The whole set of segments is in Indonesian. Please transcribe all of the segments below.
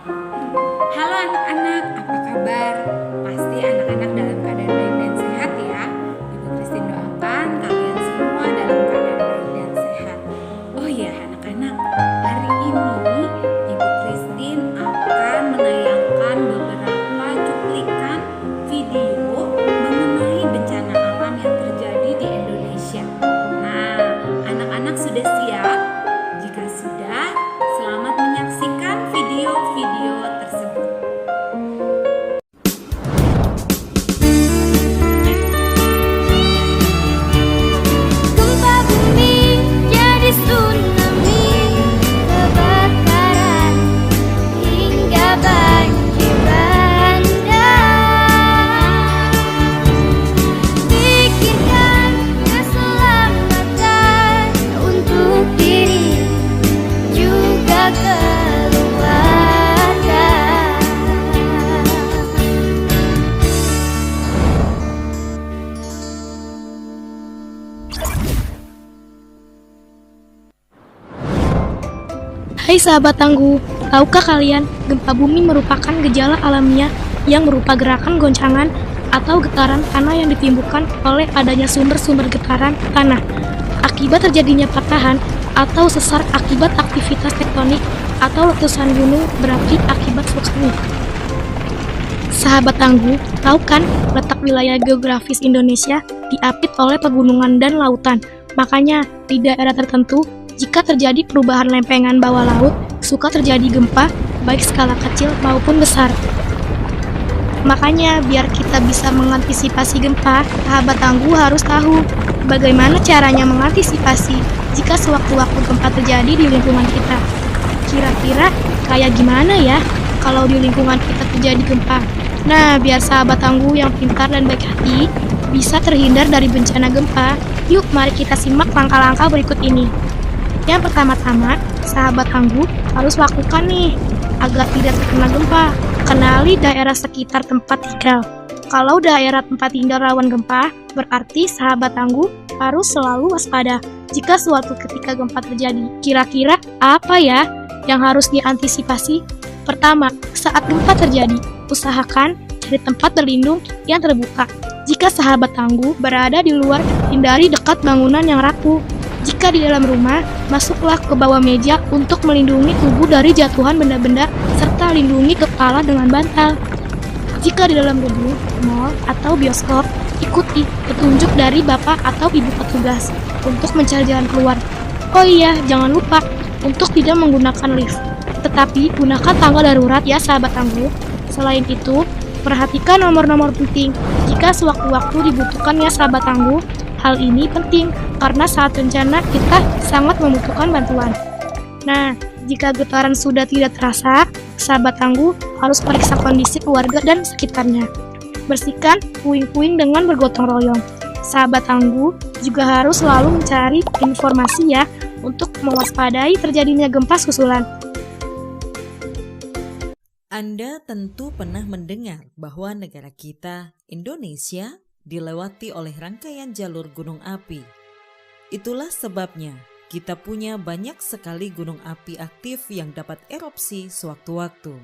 Halo anak-anak, apa kabar? Pasti anak-anak dalam keadaan baik dan sehat ya. Ibu Christine doakan kalian semua dalam keadaan baik dan sehat. Oh iya anak-anak, hari ini Ibu Christine akan menayangkan beberapa cuplikan video mengenai bencana alam yang terjadi di Indonesia. Nah, anak-anak sudah siap? Jika sudah, selamat menyaksikan video-video tersebut. Gempa bumi jadi tsunami, kebakaran hingga banjir bandang. Pikirkan keselamatan untuk diri juga keluarga. Hai sahabat tangguh, tahukah kalian gempa bumi merupakan gejala alamiah yang berupa gerakan goncangan atau getaran tanah yang ditimbulkan oleh adanya sumber-sumber getaran tanah akibat terjadinya patahan atau sesar akibat aktivitas tektonik atau letusan gunung berapi akibat vulkanik. Sahabat tangguh, tahu kan letak wilayah geografis Indonesia diapit oleh pegunungan dan lautan. Makanya di daerah tertentu jika terjadi perubahan lempengan bawah laut, suka terjadi gempa baik skala kecil maupun besar. Makanya biar kita bisa mengantisipasi gempa, sahabat tangguh harus tahu bagaimana caranya mengantisipasi jika sewaktu-waktu gempa terjadi di lingkungan kita. Kira-kira kayak gimana ya kalau di lingkungan kita terjadi gempa? Nah, biar sahabat tangguh yang pintar dan baik hati bisa terhindar dari bencana gempa, yuk mari kita simak langkah-langkah berikut ini. Yang pertama-tama, sahabat tangguh harus lakukan nih agar tidak terkena gempa. Kenali daerah sekitar tempat tinggal. Kalau daerah tempat tinggal rawan gempa, berarti sahabat tangguh harus selalu waspada jika suatu ketika gempa terjadi. Kira-kira apa ya yang harus diantisipasi? Pertama, saat gempa terjadi, usahakan cari tempat berlindung yang terbuka. Jika sahabat tangguh berada di luar, hindari dekat bangunan yang rapuh. Jika di dalam rumah, masuklah ke bawah meja untuk melindungi tubuh dari jatuhan benda-benda serta lindungi kepala dengan bantal. Jika di dalam gedung, mal, atau bioskop, ikuti petunjuk dari bapak atau ibu petugas untuk mencari jalan keluar. Oh iya, jangan lupa untuk tidak menggunakan lift, tetapi gunakan tangga darurat ya sahabat tangguh. Selain itu, perhatikan nomor-nomor penting jika sewaktu-waktu dibutuhkan ya sahabat tangguh. Hal ini penting karena saat bencana kita sangat membutuhkan bantuan. Nah, jika getaran sudah tidak terasa, sahabat tangguh harus periksa kondisi keluarga dan sekitarnya. Bersihkan puing-puing dengan bergotong royong. Sahabat tangguh juga harus selalu mencari informasi ya untuk mewaspadai terjadinya gempa susulan. Anda tentu pernah mendengar bahwa negara kita, Indonesia, dilewati oleh rangkaian jalur gunung api. Itulah sebabnya kita punya banyak sekali gunung api aktif yang dapat erupsi sewaktu-waktu.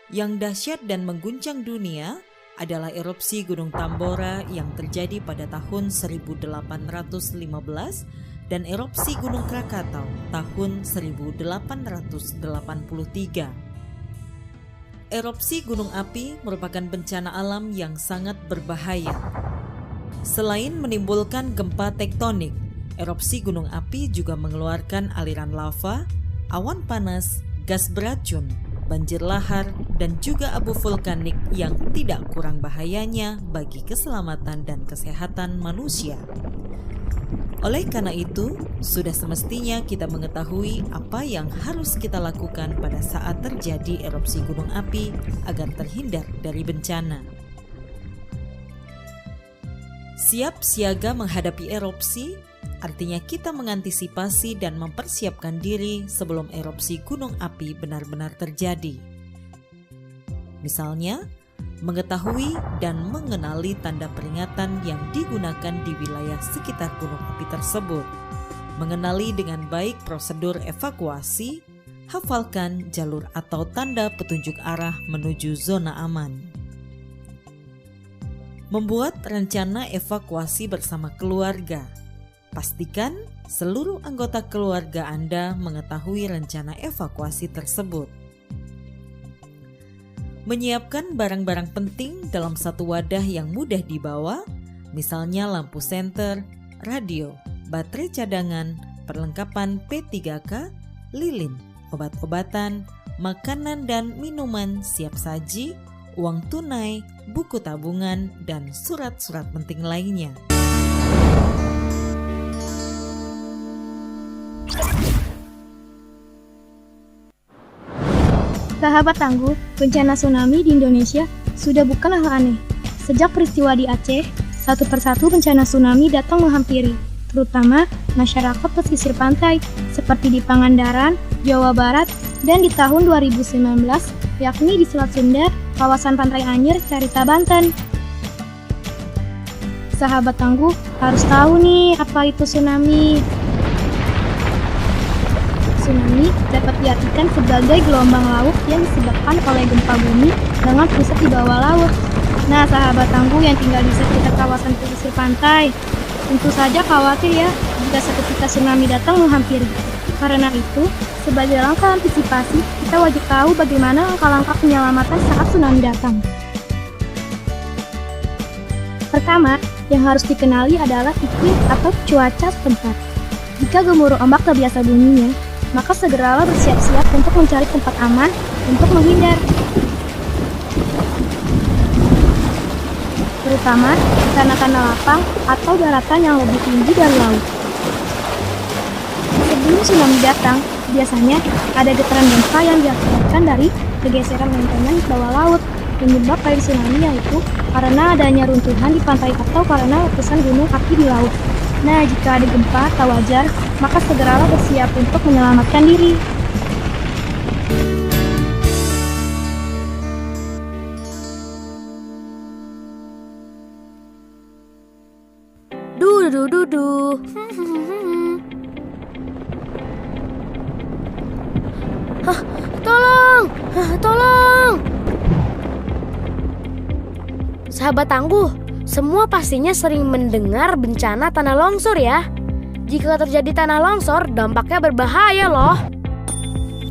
Yang dahsyat dan mengguncang dunia adalah erupsi Gunung Tambora yang terjadi pada tahun 1815 dan erupsi Gunung Krakatau tahun 1883. Erupsi gunung api merupakan bencana alam yang sangat berbahaya. Selain menimbulkan gempa tektonik, erupsi gunung api juga mengeluarkan aliran lava, awan panas, gas beracun, banjir lahar, dan juga abu vulkanik yang tidak kurang bahayanya bagi keselamatan dan kesehatan manusia. Oleh karena itu, sudah semestinya kita mengetahui apa yang harus kita lakukan pada saat terjadi erupsi gunung api agar terhindar dari bencana. Siap siaga menghadapi erupsi, artinya kita mengantisipasi dan mempersiapkan diri sebelum erupsi gunung api benar-benar terjadi. Misalnya, mengetahui dan mengenali tanda peringatan yang digunakan di wilayah sekitar gunung api tersebut, mengenali dengan baik prosedur evakuasi, hafalkan jalur atau tanda petunjuk arah menuju zona aman. Membuat rencana evakuasi bersama keluarga. Pastikan seluruh anggota keluarga Anda mengetahui rencana evakuasi tersebut. Menyiapkan barang-barang penting dalam satu wadah yang mudah dibawa, misalnya lampu senter, radio, baterai cadangan, perlengkapan P3K, lilin, obat-obatan, makanan dan minuman siap saji, uang tunai, buku tabungan, dan surat-surat penting lainnya. Sahabat Tangguh, bencana tsunami di Indonesia sudah bukan hal aneh. Sejak peristiwa di Aceh, satu persatu bencana tsunami datang menghampiri, terutama masyarakat pesisir pantai seperti di Pangandaran, Jawa Barat, dan di tahun 2019, yakni di Selat Sunda, kawasan Pantai Anyer, Carita, Banten. Sahabat Tangguh harus tahu nih apa itu tsunami. Tsunami dapat diartikan sebagai gelombang laut yang disebabkan oleh gempa bumi dengan pusat di bawah laut. Nah, sahabat Tangguh yang tinggal di sekitar kawasan pesisir pantai, tentu saja khawatir ya jika seketika tsunami datang menghampiri. Karena itu, sebagai langkah antisipasi, kita wajib tahu bagaimana langkah-langkah penyelamatan saat tsunami datang. Pertama, yang harus dikenali adalah iklim atau cuaca setempat. Jika gemuruh ombak terbiasa bunyinya, maka segeralah bersiap-siap untuk mencari tempat aman untuk menghindar. Terutama di tanah-tanah lapang atau daratan yang lebih tinggi dari laut. Sebelum tsunami datang, biasanya ada getaran gempa yang diakibatkan dari pergeseran lempengan di bawah laut. Penyebab dari tsunami yaitu karena adanya runtuhan di pantai atau karena letusan gunung api di laut. Nah, jika ada gempa tak wajar, maka segeralah bersiap untuk menyelamatkan diri. Dudu. Tolong! Sahabat Tangguh, semua pastinya sering mendengar bencana tanah longsor ya. Jika terjadi tanah longsor, dampaknya berbahaya loh.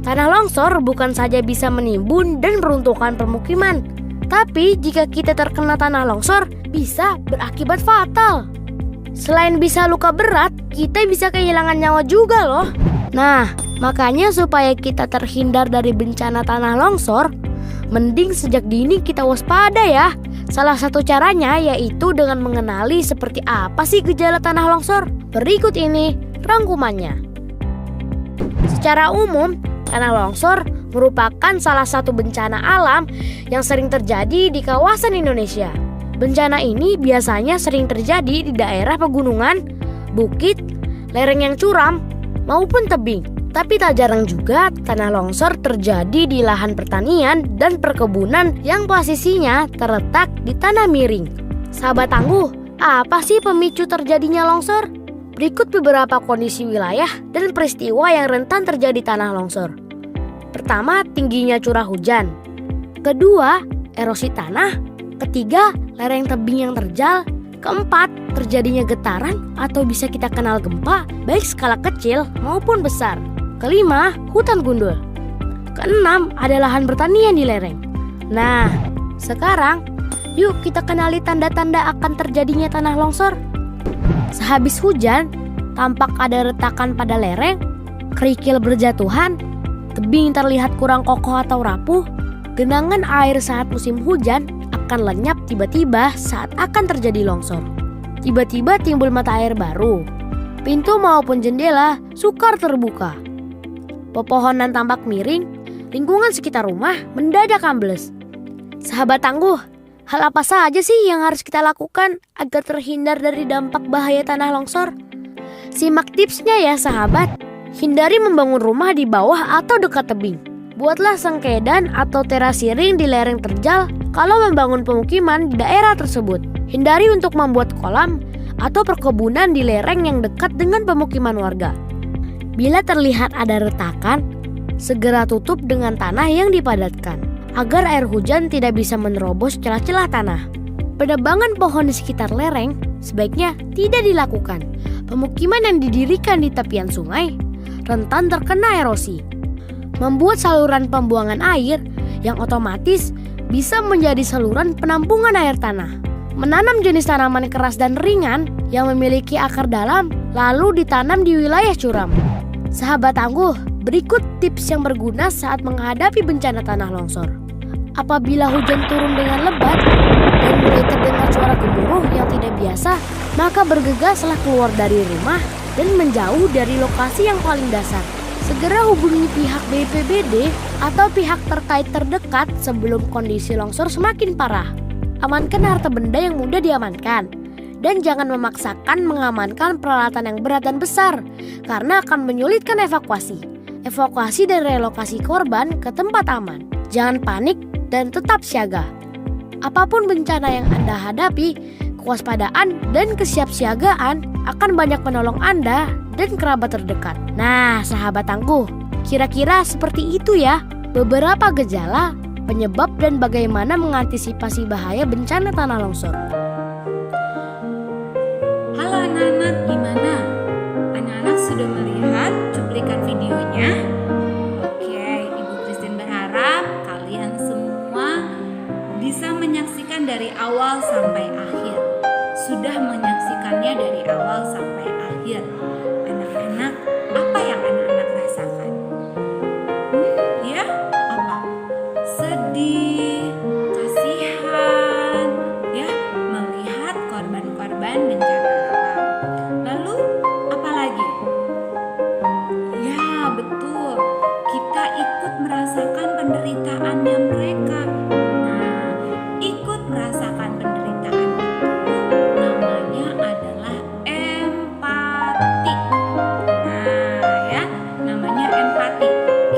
Tanah longsor bukan saja bisa menimbun dan meruntuhkan permukiman, tapi jika kita terkena tanah longsor, bisa berakibat fatal. Selain bisa luka berat, kita bisa kehilangan nyawa juga loh. Nah, makanya supaya kita terhindar dari bencana tanah longsor, mending sejak dini kita waspada ya. Salah satu caranya yaitu dengan mengenali seperti apa sih gejala tanah longsor. Berikut ini rangkumannya. Secara umum, tanah longsor merupakan salah satu bencana alam yang sering terjadi di kawasan Indonesia. Bencana ini biasanya sering terjadi di daerah pegunungan, bukit, lereng yang curam, maupun tebing. Tapi tak jarang juga tanah longsor terjadi di lahan pertanian dan perkebunan yang posisinya terletak di tanah miring. Sahabat Tangguh, apa sih pemicu terjadinya longsor? Berikut beberapa kondisi wilayah dan peristiwa yang rentan terjadi tanah longsor. Pertama, tingginya curah hujan. Kedua, erosi tanah. Ketiga, lereng tebing yang terjal. Keempat, terjadinya getaran atau bisa kita kenal gempa, baik skala kecil maupun besar. Kelima, hutan gundul. Keenam, ada lahan pertanian di lereng. Nah, sekarang yuk kita kenali tanda-tanda akan terjadinya tanah longsor. Sehabis hujan, tampak ada retakan pada lereng, kerikil berjatuhan, tebing terlihat kurang kokoh atau rapuh. Genangan air saat musim hujan akan lenyap tiba-tiba saat akan terjadi longsor. Tiba-tiba timbul mata air baru. Pintu maupun jendela sukar terbuka. Pepohonan tampak miring, lingkungan sekitar rumah mendadak ambles. Sahabat Tangguh, hal apa saja sih yang harus kita lakukan agar terhindar dari dampak bahaya tanah longsor? Simak tipsnya ya sahabat. Hindari membangun rumah di bawah atau dekat tebing. Buatlah sengkedan atau terasiring di lereng terjal kalau membangun pemukiman di daerah tersebut. Hindari untuk membuat kolam atau perkebunan di lereng yang dekat dengan pemukiman warga. Bila terlihat ada retakan, segera tutup dengan tanah yang dipadatkan agar air hujan tidak bisa menerobos celah-celah tanah. Penebangan pohon di sekitar lereng sebaiknya tidak dilakukan. Pemukiman yang didirikan di tepian sungai rentan terkena erosi. Membuat saluran pembuangan air yang otomatis bisa menjadi saluran penampungan air tanah. Menanam jenis tanaman keras dan ringan yang memiliki akar dalam lalu ditanam di wilayah curam. Sahabat tangguh, berikut tips yang berguna saat menghadapi bencana tanah longsor. Apabila hujan turun dengan lebat dan mulai terdengar suara gemuruh yang tidak biasa, maka bergegaslah keluar dari rumah dan menjauh dari lokasi yang paling dasar. Segera hubungi pihak BPBD atau pihak terkait terdekat sebelum kondisi longsor semakin parah. Amankan harta benda yang mudah diamankan dan jangan memaksakan mengamankan peralatan yang berat dan besar karena akan menyulitkan evakuasi. Evakuasi dan relokasi korban ke tempat aman. Jangan panik dan tetap siaga. Apapun bencana yang Anda hadapi, kewaspadaan dan kesiapsiagaan akan banyak menolong Anda dan kerabat terdekat. Nah, sahabat tangguh, kira-kira seperti itu ya beberapa gejala, penyebab dan bagaimana mengantisipasi bahaya bencana tanah longsor. Halo anak-anak, gimana? Anak-anak sudah melihat cuplikan videonya? Oke, Ibu Christine berharap kalian semua bisa menyaksikan dari awal sampai akhir. Sudah menyaksikannya dari awal sampai akhir. Anak-anak, apa yang anak-anak rasakan? Ya, apa? Sedih, kasihan, ya, melihat korban-korban bencana alam. Lalu, apa lagi? Ya, betul. Kita ikut merasakan penderitaannya mereka. Nah, ikut merasakan penderitaan itu namanya adalah empati. Nah, ya, namanya empati.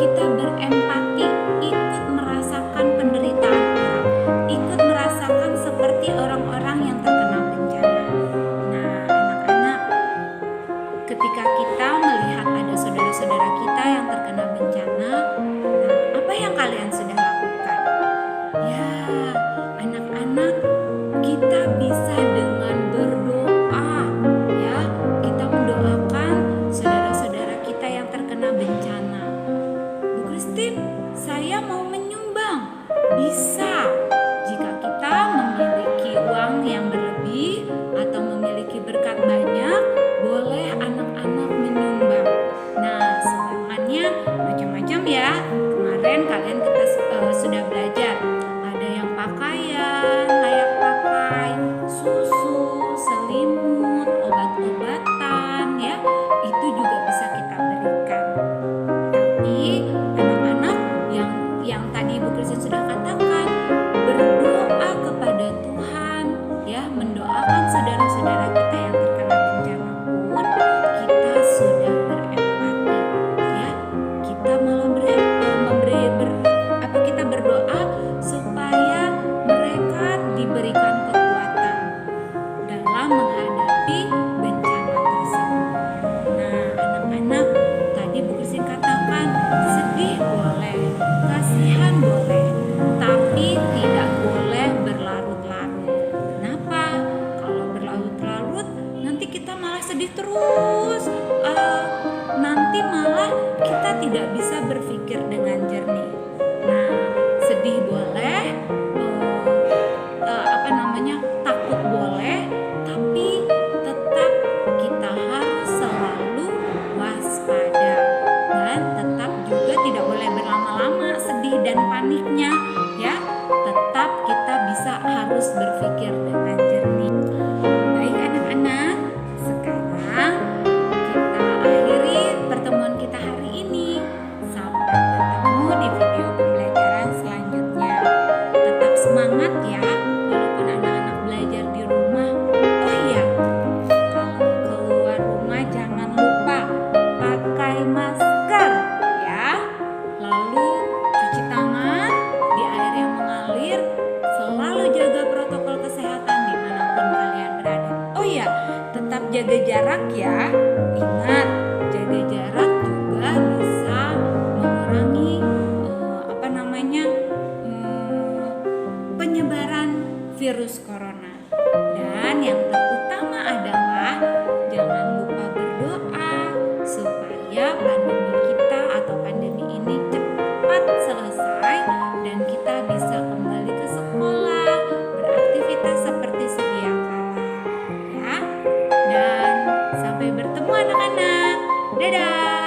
Kita berempati, ikut merasakan penderitaan orang, ikut merasakan seperti orang-orang yang terkena bencana. Nah, anak-anak, ketika kita melihat ada saudara-saudara kita yang terkena bencana, nah, apa yang kalian sudah lakukan? Ya, anak-anak, kita bisa dengan berdoa, ya, kita mendoakan saudara-saudara kita yang terkena bencana. Bu Christine, saya mau menyumbang. Bisa. Jika kita memiliki uang yang berlebih atau memiliki berkat banyak, boleh anak-anak menyumbang. Nah, sumbangannya macam-macam ya. Kemarin kalian kita sudah belajar. Ada yang pakaian, layak pakai, susu, selimut, obat-obatan, ya. Itu juga bisa kita berikan. Tapi anak-anak yang tadi Ibu Christine sudah katakan, berdoa kepada Tuhan, ya, mendoakan saudara-saudara kita yang terkena bencana pun kita sudah berempati, ya. Kita malah kita berdoa supaya mereka diberikan kekuatan dalam menghadapi bencana tersebut. Nah, anak-anak, tadi Bu Christine katakan sedih boleh, kasihan boleh, tapi tidak boleh berlarut-larut. Kenapa? Kalau berlarut-larut nanti kita malah sedih terus. Nanti malah kita tidak bisa berpikir dengan jernih. Nah, sedih boleh, takut boleh, tapi tetap kita harus selalu waspada dan tetap juga tidak boleh berlama-lama sedih dan paniknya, ya. Tetap kita harus berpikir dengan jernih. Baik anak-anak, sekarang kita akhiri pertemuan kita hari ini. Sampai bertemu di video pembelajaran selanjutnya. Tetap semangat ya, walaupun anak-anak belajar di rumah. Oh iya, kalau keluar rumah jangan lupa pakai masker ya. Lalu cuci tangan di air yang mengalir. Selalu jaga protokol kesehatan dimanapun kalian berada. Oh iya, tetap jaga jarak ya. Ingat, jaga jarak juga bisa mengurangi Sampai bertemu anak-anak. Dadah.